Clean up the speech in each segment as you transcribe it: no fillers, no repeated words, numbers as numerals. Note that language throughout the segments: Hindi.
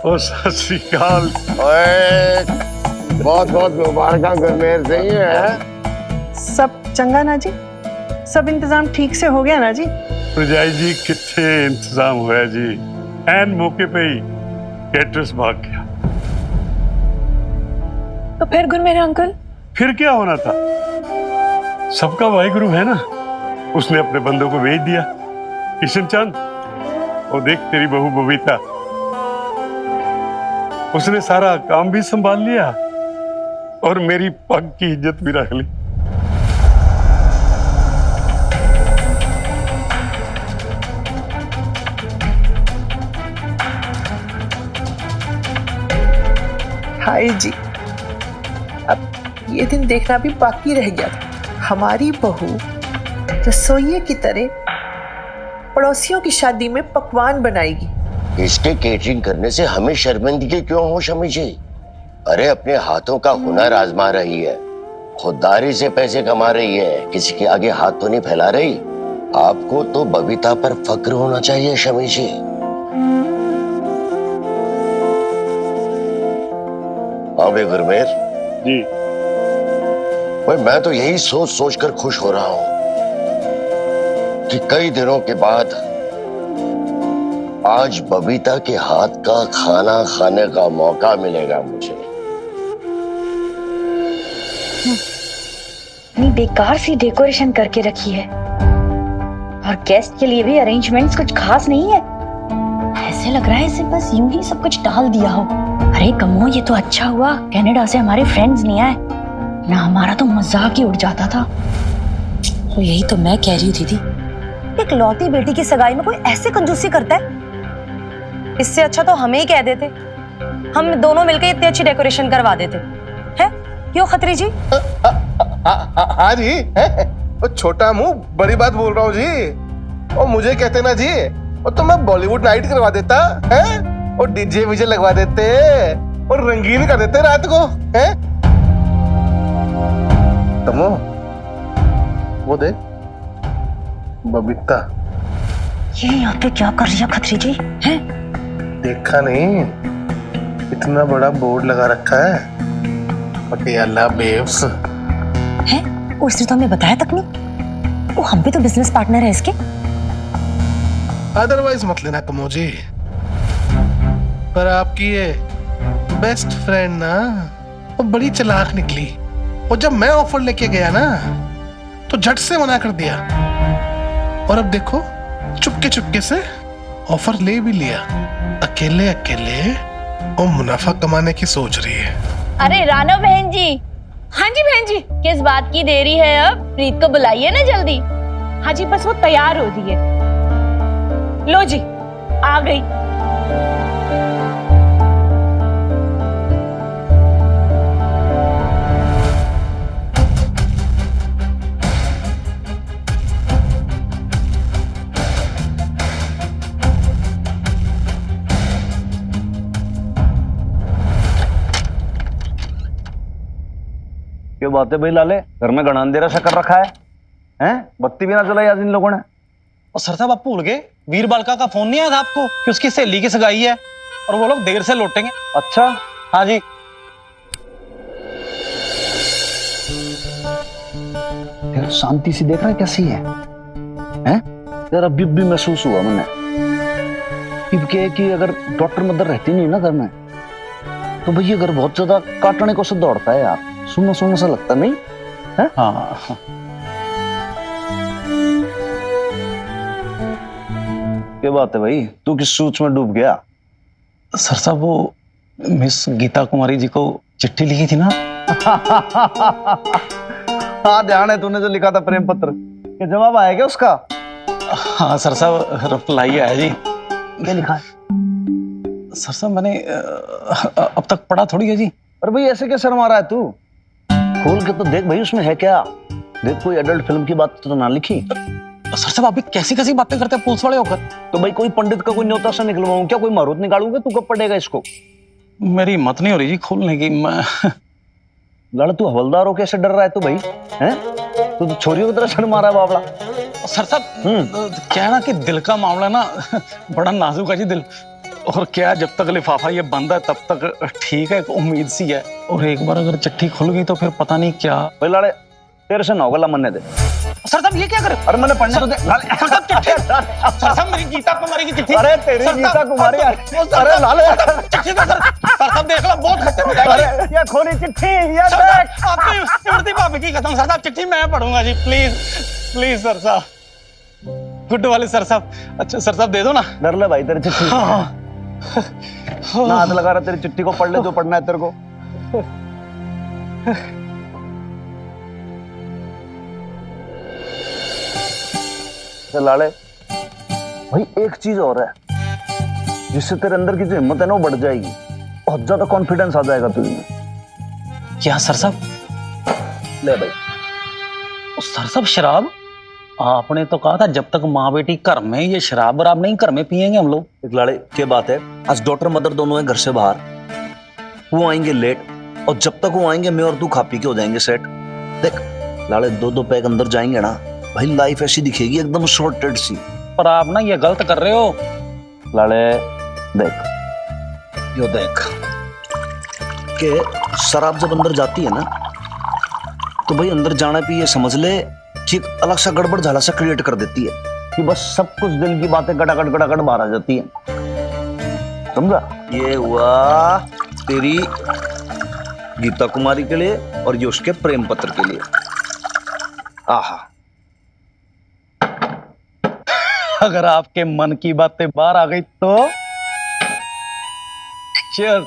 ओ सत श्री अकाल। ओए, बहुत बहुत मुबारक गुरमेर सही है। सब चंगा ना जी? सब इंतजाम ठीक से हो गया ना जी? भरजाई जी कितने इंतजाम होया जी, एन मौके पे ही कैटरस भाग गया। तो फिर गुरमेर अंकल? फिर क्या होना था, सबका वाहिगुरु है ना, उसने अपने बंदों को भेज दिया। किशन चंद, वो देख तेरी बहू बबीता, उसने सारा काम भी संभाल लिया और मेरी पग की इज्जत भी रख ली। हाय जी, अब ये दिन देखना भी बाकी रह गया था। हमारी बहू रसोइये की तरह पड़ोसियों की शादी में पकवान बनाएगी। इसके केटरिंग करने से हमें शर्मिंदगी क्यों हो शमी जी? अरे अपने हाथों का हुनर आजमा रही है, खुददारी से पैसे कमा रही है, किसी के आगे हाथ तो नहीं फैला रही। आपको तो बबीता पर फक्र होना चाहिए शमी जी। हाँ बे गुरमेर जी भाई, मैं तो यही सोच सोच कर खुश हो रहा हूं कि कई दिनों के बाद आज बबीता के हाथ का खाना खाने का मौका मिलेगा मुझे। इतनी बेकार सी डेकोरेशन करके रखी है और गेस्ट के लिए भी अरेंजमेंट्स कुछ खास नहीं है। ऐसे लग रहा है इसे बस यूं ही सब कुछ डाल दिया हो। अरे कमो, ये तो अच्छा हुआ कनाडा से हमारे फ्रेंड्स नहीं आए, ना हमारा तो मजाक ही उड़ जाता था। तो यही तो मैं कह रही थी दीदी, एक लौती बेटी की सगाई में कोई ऐसे कंजूसी करता है? इससे अच्छा तो हमें ही कह देते, हम दोनों मिलकर इतनी अच्छी डेकोरेशन करवा देते हैं। क्यों खत्री जी? हाँ जी, वो छोटा मुंह बड़ी बात बोल रहा हूँ जी। और मुझे कहते ना जी, वो तो मैं बॉलीवुड नाइट करवा देता है, और डीजे वीजे लगवा देते और रंगीन कर देते रात को है। तमो, वो देख बबीता, ये यहाँ पे क्या कर रही है खत्री जी? हैं? देखा नहीं, इतना बड़ा बोर्ड लगा रखा है, पटियाला बेब्स है? उसने तो हमें बताया तक नहीं। वो हम भी तो बिजनेस पार्टनर है इसके। अदरवाइज मत लेना कमो जी, पर आपकी ये बेस्ट फ्रेंड ना वो बड़ी चालाक निकली। और जब मैं ऑफर लेके गया ना तो झट से मना कर दिया, और अब देखो चुपके चुपके से ऑफर ले भी लिया। अकेले अकेले वो मुनाफा कमाने की सोच रही है। अरे रानो बहन जी। हाँ जी बहन जी, किस बात की देरी है? अब प्रीत को बुलाइए ना जल्दी। हाँ जी, बस वो तैयार हो रही है। लो जी, आ गई। क्या बात है भाई लाले, घर में घना अंधेरा सा कर रखा है? हैं? बत्ती भी ना जलाई आज इन लोगों ने। और सर साहब आप भूल गए, वीर बालका का फोन नहीं आया था आपको कि उसकी सहेली की सगाई है और वो लोग देर से लौटेंगे। अच्छा, हाँ जी। यार शांति से देख रहा है कैसी है? हैं? यार अभी भी महसूस हुआ मैंने कि अगर डॉक्टर मदर रहती नहीं ना घर में तो भैया घर बहुत ज्यादा काटने को से दौड़ता है यार। सुनो सुनो सा लगता नहीं है? हाँ क्या बात है भाई, तू किस सोच में डूब गया? सर साहब वो मिस गीता कुमारी जी को चिट्ठी लिखी थी ना। हाँ ध्यान है, तूने जो लिखा था प्रेम पत्र, क्या जवाब आया क्या उसका? हाँ सर साहब, रिप्लाई आया जी। क्या लिखा है? सर साहब मैंने अब तक पढ़ा थोड़ी है जी। अरे भाई ऐसे क्या शर्मा रहा है तू? खोल के तो देख भाई, उसमें है क्या? देख, कोई एडल्ट फिल्म की बात तो ना लिखी। सर साहब आप भी कैसी कैसी बातें करते हैं पुलिस वाले होकर। तो भाई कोई पंडित का कोई न्योता सा निकलवाऊं क्या? कोई मारूत निकालूंगा? तू कब पढ़ेगा इसको? मेरी हिम्मत नहीं हो रही जी खोलने की। मैं लड़, तू हवलदार हो कैसे डर रहा है तू भाई? हैं? तू तो छोरियों की तरह शर्मा रहा है बावड़ा। सर साहब क्या है ना कि दिल का मामला ना बड़ा नाजुक है जी। दिल और क्या, जब तक लिफाफा ये बंद है तब तक ठीक है, एक उम्मीद सी है। और एक बार अगर चिट्ठी खुल गई तो फिर पता नहीं क्या। भाई लाड़े तेरे से ना होगा, मनने दे। सर साहब ये क्या करे? अरे मैंने पढ़ने तो दे। सर साहब चिट्ठी, सर साहब मेरी गीता कुमारी की चिट्ठी। अरे तेरी सर साहब, गीता कुमारी, अरे लाले चिट्ठी तो सर साहब देख लो, बहुत खतरे हो जाएगा। अरे ये खोली चिट्ठी, ये सर देख। साहब आपकी उड़ती भाभी की कसम, सर साहब चिट्ठी मैं पढ़ूंगा जी, प्लीज प्लीज सर साहब, गुड वाले सर साहब। अच्छा सर साहब दे दो ना। डर ले भाई तेरी चिट्ठी। हाँ। ना हाथ लगा रहा, तेरी चिट्ठी को पढ़ ले जो पढ़ना है तेरे को। लाले भाई एक चीज और है जिससे तेरे अंदर की जो हिम्मत है ना वो बढ़ जाएगी, बहुत ज्यादा कॉन्फिडेंस आ जाएगा तुझे। क्या सर साहब? ले भाई। सर साहब शराब? आपने तो कहा था जब तक माँ बेटी घर में, ये शराब वराब नहीं घर में पियेंगे हम लोग। एक लाड़े क्या बात है, आज डॉटर मदर दोनों हैं घर से बाहर, वो आएंगे लेट, और जब तक वो आएंगे मैं और तू खा पी के हो जाएंगे सेट। देख लाड़े 2-2 पैक अंदर जाएंगे ना भाई, लाइफ ऐसी दिखेगी एकदम शॉर्टेड सी। पर आप ना ये गलत कर रहे हो लाड़े। देख यो देख कि शराब जब अंदर जाती है ना तो भाई अंदर जाने पे ये समझ ले कि एक अलग सा गड़बड़ झाला सा क्रिएट कर देती है कि बस सब कुछ दिल की बातें गड़ागड़ गड़ागड़ बाहर आ जाती है, समझा? ये हुआ तेरी गीता कुमारी के लिए और ये उसके प्रेम पत्र के लिए। आहा, अगर आपके मन की बातें बाहर आ गई तो चीयर्स।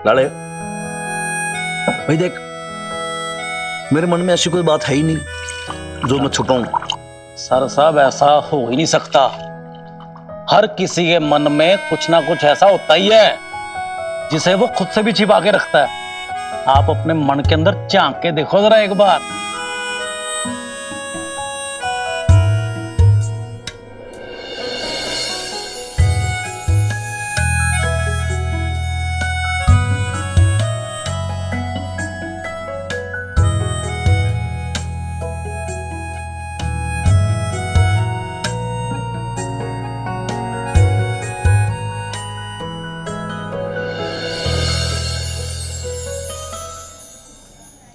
लाड़े भाई देख मेरे मन में ऐसी कोई बात है ही नहीं जो मैं छुपाऊं। सर साहब ऐसा हो ही नहीं सकता, हर किसी के मन में कुछ ना कुछ ऐसा होता ही है जिसे वो खुद से भी छिपा के रखता है। आप अपने मन के अंदर झांक के देखो जरा एक बार।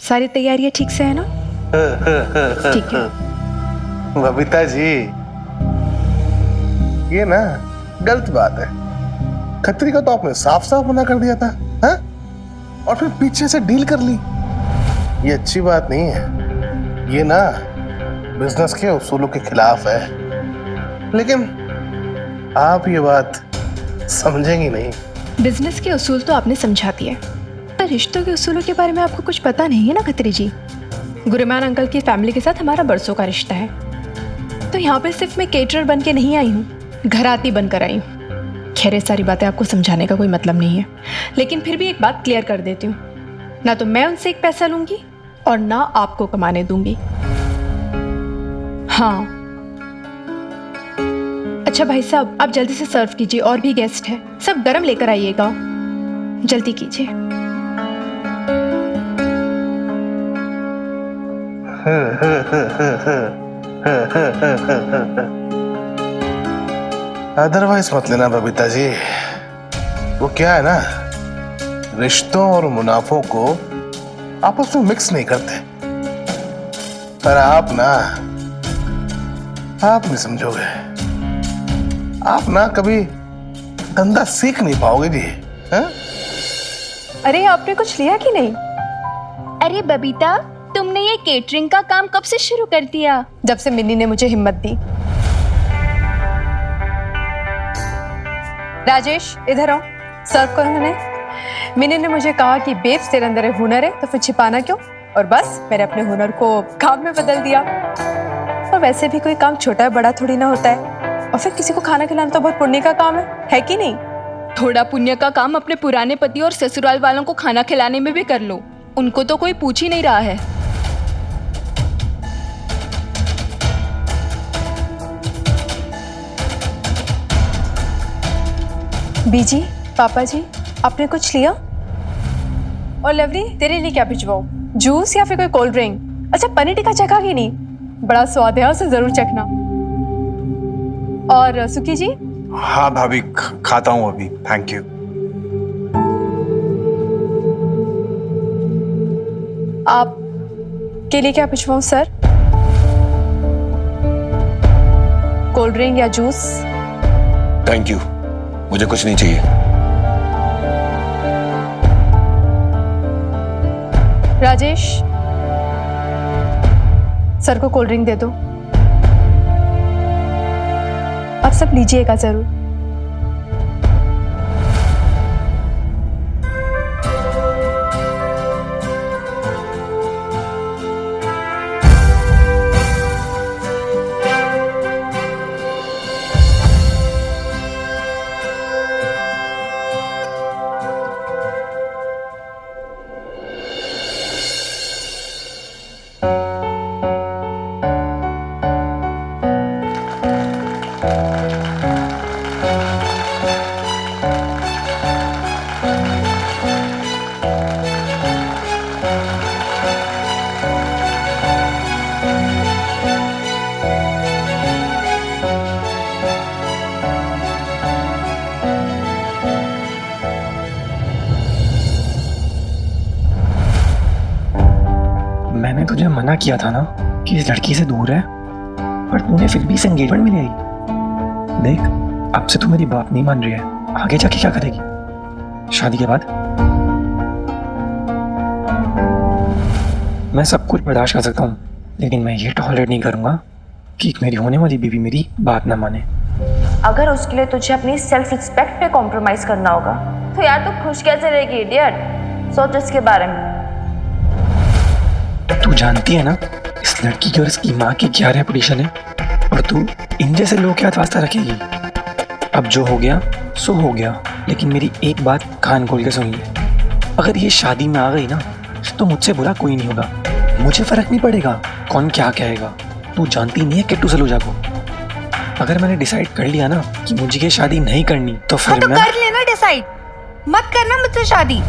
सारी तैयारियां ठीक से है ना? ठीक है। बबीता जी ये ना गलत बात है, खत्री का तो आपने साफ साफ मना कर दिया था, हा? और फिर पीछे से डील कर ली, ये अच्छी बात नहीं है, ये ना बिजनेस के उसूलों के खिलाफ है। लेकिन आप ये बात समझेंगी नहीं। बिजनेस के उसूल तो आपने समझा दिए, पर रिश्तों के उसूलों के बारे में आपको कुछ पता नहीं है ना खत्री जी। गुरुमान अंकल की फैमिली के साथ हमारा बरसों का रिश्ता है, तो यहाँ पे सिर्फ मैं केटरर बन के नहीं आई हूँ, घराती बनकर आई हूँ। खैर सारी बातें आपको समझाने का कोई मतलब नहीं है, लेकिन फिर भी एक बात क्लियर कर देती हूँ, ना तो मैं उनसे एक पैसा लूंगी और ना आपको कमाने दूंगी। हाँ अच्छा भाई साहब, आप जल्दी से सर्व कीजिए, और भी गेस्ट हैं, सब गरम लेकर आइएगा, जल्दी कीजिए। अदरवाइज मत लेना बबीता जी, वो क्या है ना, रिश्तों और मुनाफों को आपस में मिक्स नहीं करते। पर आप ना, आप नहीं समझोगे, आप ना कभी धंधा सीख नहीं पाओगे जी। हा? अरे आपने कुछ लिया कि नहीं? अरे बबीता, तुमने ये केटरिंग का काम कब से शुरू कर दिया? जब से मिन्नी ने मुझे हिम्मत दी। राजेश इधर आओ, सर्व करो उन्हें। मिन्नी ने मुझे कहा कि बेब्स तेरे अंदर हुनर है तो फिर छिपाना क्यों, और बस मैंने अपने हुनर को काम में बदल दिया। और वैसे भी कोई काम छोटा बड़ा थोड़ी ना होता है, और फिर किसी को खाना खिलाना तो बहुत पुण्य का काम है कि नहीं? थोड़ा पुण्य का काम अपने पुराने पति और ससुराल वालों को खाना खिलाने में भी कर लो, उनको तो कोई पूछ ही नहीं रहा है। बीजी, पापा जी, आपने कुछ लिया? और लवली, तेरे लिए क्या भिजवाऊं? जूस या फिर कोई कोल्ड ड्रिंक? अच्छा पनीर टिक्का चखा कि नहीं? बड़ा स्वाद है, उसे जरूर चखना। और सुखी जी? हाँ भाभी, खाता हूँ अभी, थैंक यू। आप के लिए क्या भिजवाऊं सर? कोल्ड ड्रिंक या जूस? थैंक यू, मुझे कुछ नहीं चाहिए। राजेश, सर को कोल्ड ड्रिंक दे दो। अब सब लीजिएगा जरूर। मैंने तुझे मना किया था ना कि इस लड़की से दूर है, पर तूने फिर भी इस एंगेजमेंट में ले आई। देख, अब से तू मेरी बात नहीं मान रही है, आगे जाके क्या करेगी शादी के बाद? मैं सब कुछ बर्दाश्त कर सकता हूँ, लेकिन मैं ये टॉलरेट नहीं करूँगा कि मेरी होने वाली बीवी मेरी बात ना माने। अगर उसके लिए तुझे अपनी सेल्फ रिस्पेक्ट पे कॉम्प्रोमाइज करना होगा तो यार तू खुश कैसे रहेगी इडियट? सोच इसके बारे में। तू जानती है ना इस लड़की की और इसकी माँ की क्या रेपुटेशन है, और तू इन जैसे लोगों के हाथ वास्ता रखेगी। अब जो हो गया सो हो गया, लेकिन मेरी एक बात कान खोल के सुन ले, अगर ये शादी में आ गई ना तो मुझसे बुरा कोई नहीं होगा, मुझे फर्क नहीं पड़ेगा कौन क्या कहेगा। तू जानती नहीं है किट्टू सलूजा को। अगर मैंने डिसाइड कर लिया ना कि मुझे ये शादी नहीं करनी तो फिर तो मैं कर लेना डिसाइड, मत करना मुझसे शादी।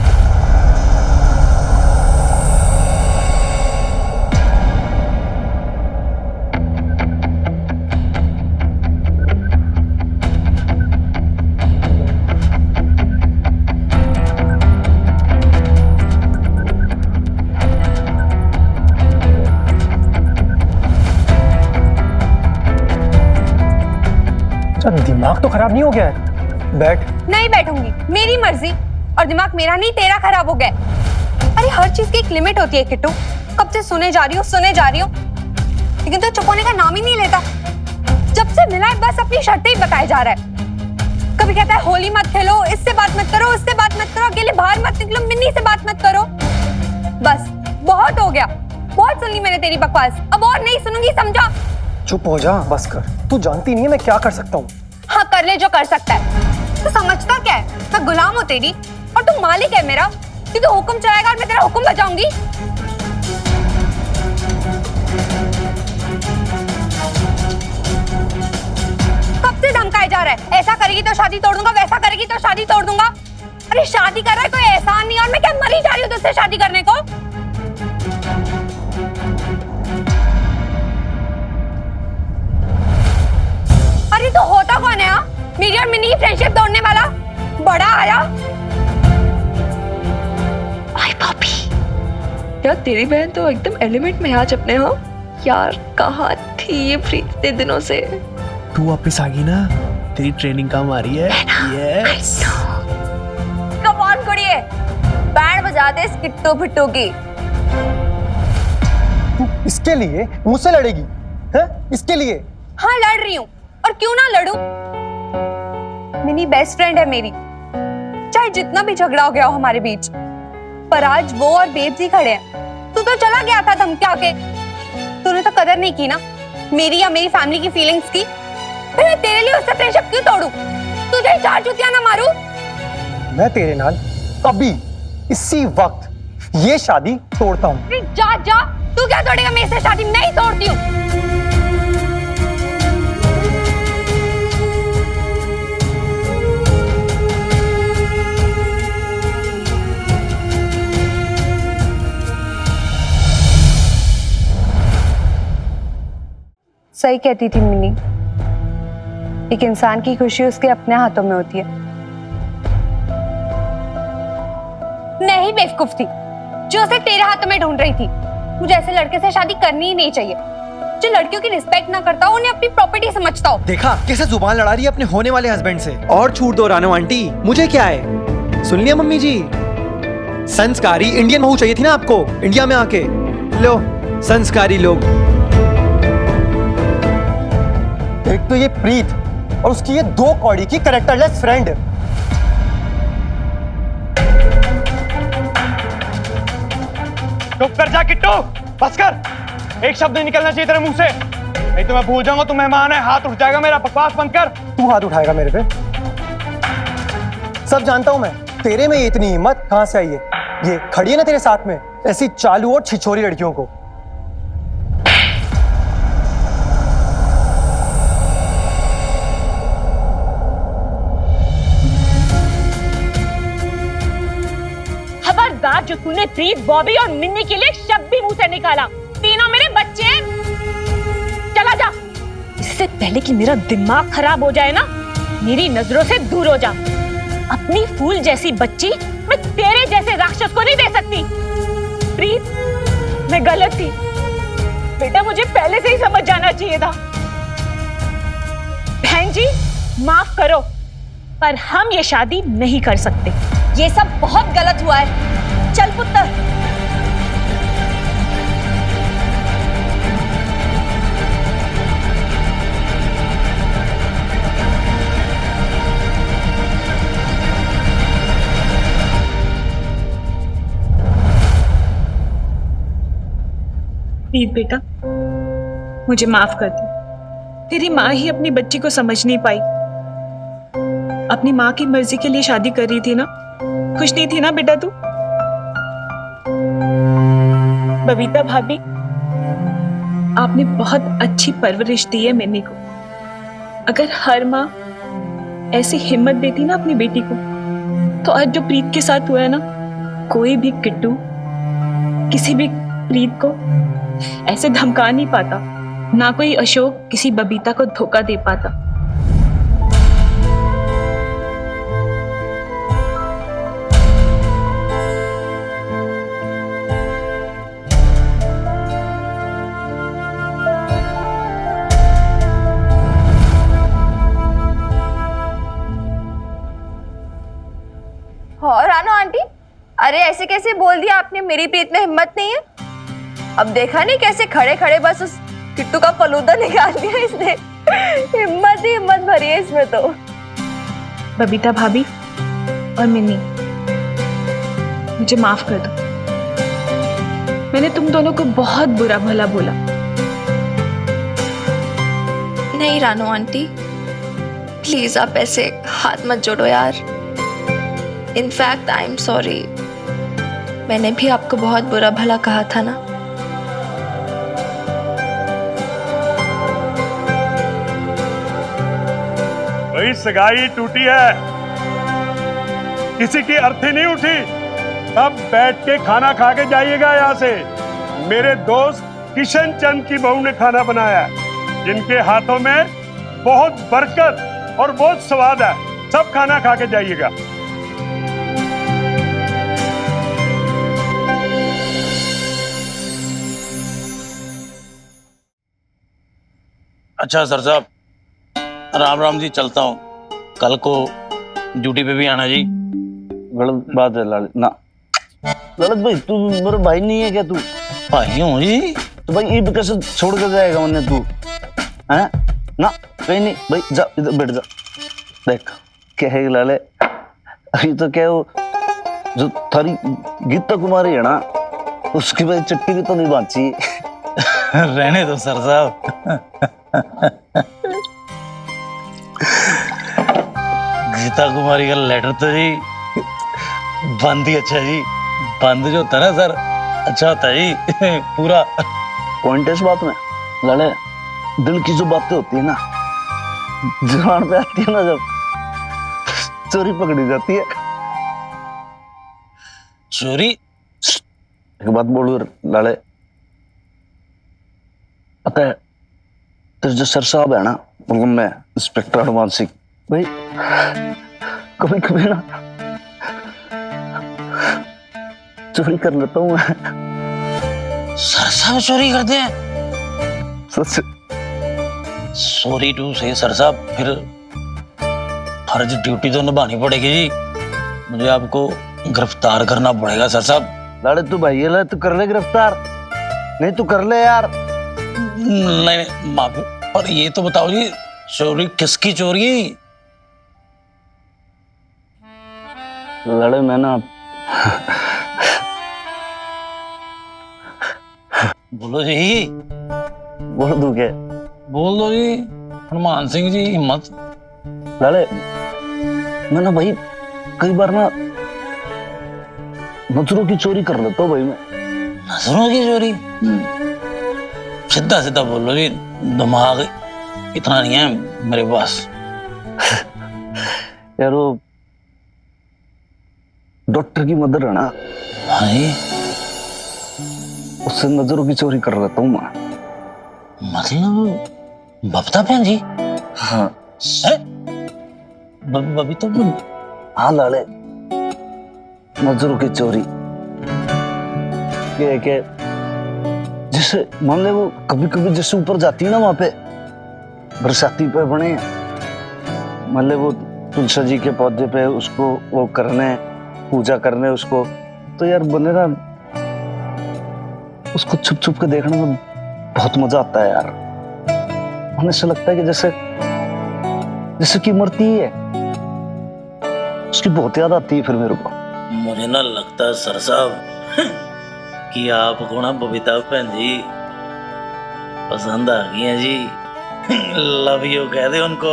दिमाग तो खराब नहीं हो गया है? बैठ। नहीं बैठूंगी, मेरी मर्जी, और दिमाग मेरा नहीं तेरा खराब हो गया। अरे हर चीज की एक लिमिट होती है किट्टू। कब से सुने जा रही हो, लेकिन तो चुप होने का नाम ही नहीं लेता। जब से मिला है बस अपनी शर्तें ही बताए जा रहा है। कभी कहता है होली मत खेलो, इससे बात मत करो, उससे बात मत करो, अकेले बाहर मत निकलो, मिन्नी से बात मत करो। बस बहुत हो गया, बहुत सुन ली मैंने तेरी बकवास, अब और नहीं सुनूंगी, समझा? चुप हो जा, बस कर। तू जानती नहीं है मैं क्या कर सकता हूँ। हाँ कर ले जो कर सकता है। तू समझता क्या है, मैं गुलाम हूँ तेरी और तू मालिक है मेरा। तू हुक्म चलाएगा और मैं तेरा हुक्म बजाऊंगी। कब से धमकाए जा रहा है, ऐसा करेगी तो शादी तोड़ दूंगा, वैसा करेगी तो शादी तोड़ दूंगा। अरे शादी कर रहा है कोई एहसान नहीं, और मैं क्या मरी जा रही हूँ तुझसे शादी करने को? अरे तो होता कौन है? मेरी और मिनी की फ्रेंडशिप तोड़ने वाला बड़ा आया। आई पापी, यार तेरी बहन तो एकदम एलिमेंट में है आज अपने। हाँ यार, कहाँ थी ये प्रीत इतने दिनों से? तू वापस आ गई ना, तेरी ट्रेनिंग काम आ रही है। यस कम ऑन कुड़िए, बैंड बजा दे इस किट्टू फिट्टू की। तू इसके लिए मुझसे लड़ेगी है? इसके लिए? हाँ लड़ रही हूँ, और क्यों ना लड़ूं? मिनी बेस्ट फ्रेंड है मेरी, चाहे जितना भी झगड़ा हो गया हो हमारे बीच, पर आज वो और बेब जी खड़े हैं। तू तो चला गया था धमका के, तूने तो कदर नहीं की ना मेरी या मेरी फैमिली की फीलिंग्स की। फिर मैं तेरे लिए उससे फ्रेंडशिप क्यों तोड़ूं? तुझे चार जुतियां ना मारूं? मैं तेरे नाल अभी इसी वक्त ये शादी तोड़ता हूँ। जा जा, तू क्या तोड़ेगा? मैं इससे शादी नहीं तोड़ती हूँ। सही कहती थी मिनी, एक इंसान की खुशी उसके अपने हाथों में होती है। नहीं बेवकूफ थी जो उसे तेरे हाथों में ढूंढ रही थी। मुझे ऐसे लड़के से शादी करनी ही नहीं चाहिए जो लड़कियों की रिस्पेक्ट ना करता हो, उन्हें अपनी प्रॉपर्टी समझता हो। देखा कैसे जुबान लड़ा रही है अपने होने वाले हस्बैंड से। और छूट दो रानो आंटी, मुझे क्या है। सुन लिया मम्मी जी, संस्कारी इंडियन बहू चाहिए थी ना आपको इंडिया में आके। लो संस्कारी लोग। एक तो ये प्रीत और उसकी ये 2 कौड़ी की कैरेक्टरलेस फ्रेंड। चुप कर जा किट्टू, बस कर। एक शब्द नहीं निकलना चाहिए तेरे मुंह से, नहीं तो मैं भूल जाऊंगा तू मेहमान है, हाथ उठ जाएगा मेरा। बकवास बंद कर। तू हाथ उठाएगा मेरे पे? सब जानता हूं मैं, तेरे में ये इतनी हिम्मत कहां से आई है? ये खड़ी है ना तेरे साथ में ऐसी चालू और छिछोरी लड़कियों को। खबरदार जो तूने प्रीत, बॉबी और मिन्नी के लिए शब्द भी मुंह से निकाला। तीनों मेरे बच्चे हैं। चला जा। इससे पहले कि मेरा दिमाग खराब हो जाए ना, मेरी नजरों से दूर हो जा। अपनी फूल जैसी बच्ची मैं तेरे जैसे राक्षस को नहीं दे सकती। प्रीत, मैं गलत थी बेटा, मुझे पहले से ही समझ जाना चाहिए था। बहन जी माफ करो, पर हम ये शादी नहीं कर सकते। ये सब बहुत गलत हुआ है। चल पुत्र। प्रीत बेटा, मुझे माफ कर दे। तेरी माँ ही अपनी बच्ची को समझ नहीं पाई। अपनी माँ की मर्जी के लिए शादी कर रही थी ना। खुश नहीं थी ना बेटा तू? बबीता भाभी, आपने बहुत अच्छी परवरिश दी है मिन्नी को। अगर हर माँ ऐसी हिम्मत देती ना अपनी बेटी को, तो आज जो प्रीत के साथ हुआ है ना, कोई भी किट्टू किसी भी प्रीत को ऐसे धमका नहीं पाता, ना कोई अशोक किसी बबीता को धोखा दे पाता। और रानो आंटी, अरे ऐसे कैसे बोल दिया आपने? मेरी प्रीत में हिम्मत नहीं है। अब देखा नहीं कैसे खड़े खड़े बस उस किट्टू का फलूदा निकाल दिया इसने। हिम्मत ही हिम्मत भरी है इसमें तो। बबीता भाभी और मिन्नी, मुझे माफ कर दो। मैंने तुम दोनों को बहुत बुरा भला बोला। नहीं रानो आंटी, प्लीज आप ऐसे हाथ मत जोड़ो यार। इनफैक्ट आई एम सॉरी, मैंने भी आपको बहुत बुरा भला कहा था ना। वही सगाई टूटी है, किसी की अर्थी नहीं उठी। अब बैठ के खाना खा के जाइएगा यहाँ से। मेरे दोस्त किशन चंद की बहू ने खाना बनाया, जिनके हाथों में बहुत बरकत और बहुत स्वाद है। सब खाना खा के जाइएगा। अच्छा सर साहब, राम राम जी, चलता हूँ। कल को ड्यूटी पे भी आना जी। गलत बात है ललित ना। ललित भाई तू मेरा भाई नहीं है क्या? तू भाई हूँ जी। तो भाई ईद कैसे छोड़ के जाएगा उन्हें तू? हैं ना, कहीं नहीं भाई, जा इधर बैठ जा। देख क्या है लाले, अभी तो क्या वो जो थारी गीता कुमारी है ना, उसकी भाई चट्टी भी तो नहीं बांची। रहने दो सर साहब। गीता कुमारी का लेटर तो जी बंद ही अच्छा जी। बंद जो होता है ना सर, अच्छा होता है जी। पूरा पॉइंट है इस बात में लाले। दिल की जो बातें होती है ना, जुबान पे आती है ना, जब चोरी पकड़ी जाती है। चोरी? एक बात बोलू लाले, पता है तेरे जो सर साहब है ना, मतलब मैं इंस्पेक्टर हनुमान सिंह भाई, कभी कभी ना चोरी कर लेता हूँ मैं। सर साहब चोरी करते हैं? सच। सॉरी टू से सर साहब, फिर फर्ज ड्यूटी तो निभानी पड़ेगी जी। मुझे आपको गिरफ्तार करना पड़ेगा सर साहब। लाड़े तू भाई ये तू कर ले गिरफ्तार, नहीं तू कर ले यार। नहीं माफी, पर ये तो बताओ जी, चोरी किसकी चोरी? लड़े मैं ना बोलो जी। बोल दूं क्या? बोल दो जी। हनुमान सिंह जी हिम्मत। लड़े मैं ना भाई कई बार ना नजरों की चोरी कर लेता हूँ भाई मैं। नजरों की चोरी? सीधा सीधा बोलो जी, दिमाग इतना नहीं है मेरे पास। यार वो डॉक्टर की मदर है ना, हाँ जी, उससे नजरों की चोरी कर लेता हूँ मैं। मतलब बबीता बहन जी? हाँ। बबीता? हाँ लाले, नजरों की चोरी ये है कि जैसे मान ले वो कभी कभी जैसे ऊपर जाती है ना, वहां पे बरसाती पे बने, मान ले वो तुलसी जी के पौधे पे उसको वो करने, पूजा करने उसको, तो यार बने ना उसको छुप छुप के देखने में बहुत मजा आता है यार। हमें ऐसा लगता है कि जैसे जैसे कि मरती है, उसकी बहुत याद आती है फिर मेरे को। मुझे ना लगता है सर साहब कि आपको ना बबीता बहन जी पसंद आ गई है जी। लव यू कह दे उनको।